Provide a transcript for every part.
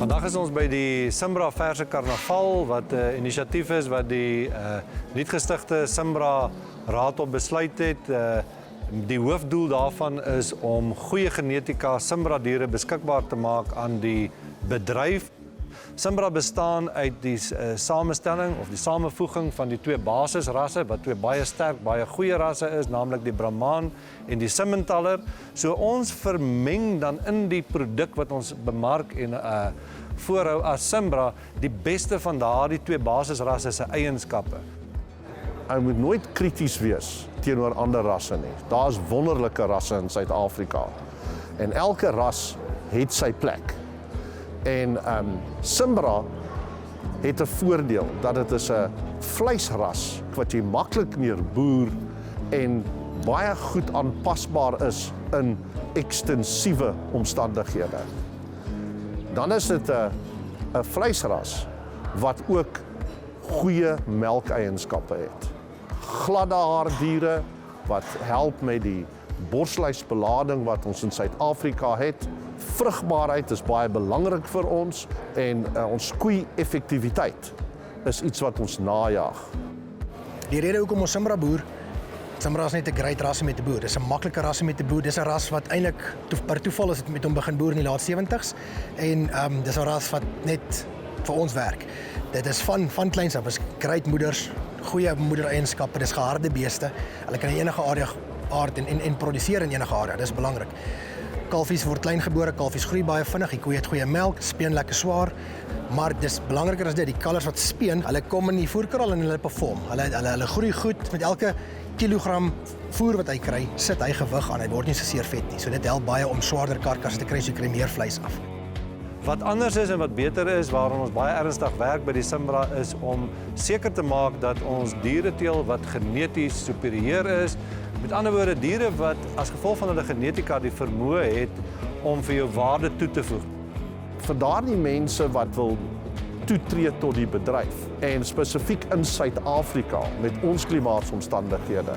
Vandag is ons by die Simbra Verse Karnaval, wat 'n inisiatief is wat die nuutgestigte Simbra Raad op besluit het. Die hoofdoel daarvan is om goeie genetika Simbra diere beskikbaar te maak aan die bedryf. Simbra bestaan uit die samestelling of die samevoeging van die twee basisrasse, wat twee baie sterk, baie goeie rasse is, naamlik die Brahman en die Simmentaler. So ons vermeng dan in die produk wat ons bemark en voorhou as Simbra, die beste van daardie twee basisrasse se eienskappe. Jy moet nooit krities wees teenoor ander rasse nie. Daar is wonderlike rasse in Suid-Afrika. En elke ras het sy plek. En Simbra het 'n voordeel dat dit is 'n vleisras wat jy maklik meer boer en baie goed aanpasbaar is in ekstensiewe omstandighede. Dan is dit 'n vleisras wat ook goeie melkeienskappe het. Gladde haardiere wat help met die borsluisbelading wat ons in Suid-Afrika het. Vrugbaarheid is baie belangrik vir ons en ons koei-effektiwiteit is iets wat ons najag. Die rede hoekom ons Simbra boer, Simbra is net 'n great ras om mee te boer. Dis 'n maklike ras om mee te boer. Dis 'n ras wat eintlik per toeval is dit met hom begin boer in die laat 70s en dis 'n ras wat net vir ons werk. Dit is van kleins af, is great moeders, goeie moedereienskappe, dis geharde beeste. Hulle kan in enige area aard en produseer in enige area. Dis belangrik. Kalfies word klein gebore, kalfies groei baie vinnig, die koeie het goeie melk, speen lekker swaar, maar dis belangriker as dit, die kalvers wat speen, hulle kom in die voerkraal en hulle perform. Hulle groei goed, met elke kilogram voer wat hy kry, sit hy gewig aan, hy word nie so seer vet nie. So dit help baie om swaarder karkasse te kry, so jy kry meer vleis af. Wat anders is en wat beter is, waarom ons baie ernstig werk by die Simbra, is om seker te maak dat ons diereteel wat geneties superieur is, met ander woorde diere wat as gevolg van hulle genetika die vermoë het om vir jou waarde toe te voeg. Vir daardie mense wat wil toetree tot die bedryf en spesifiek in Suid-Afrika met ons klimaatsomstandighede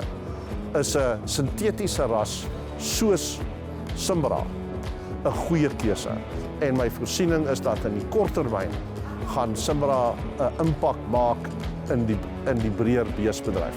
is 'n sintetiese ras soos Simbra 'n goeie keuse. En my voorsiening is dat in die kort termyn gaan Simbra 'n impak maak in die breër beesbedryf.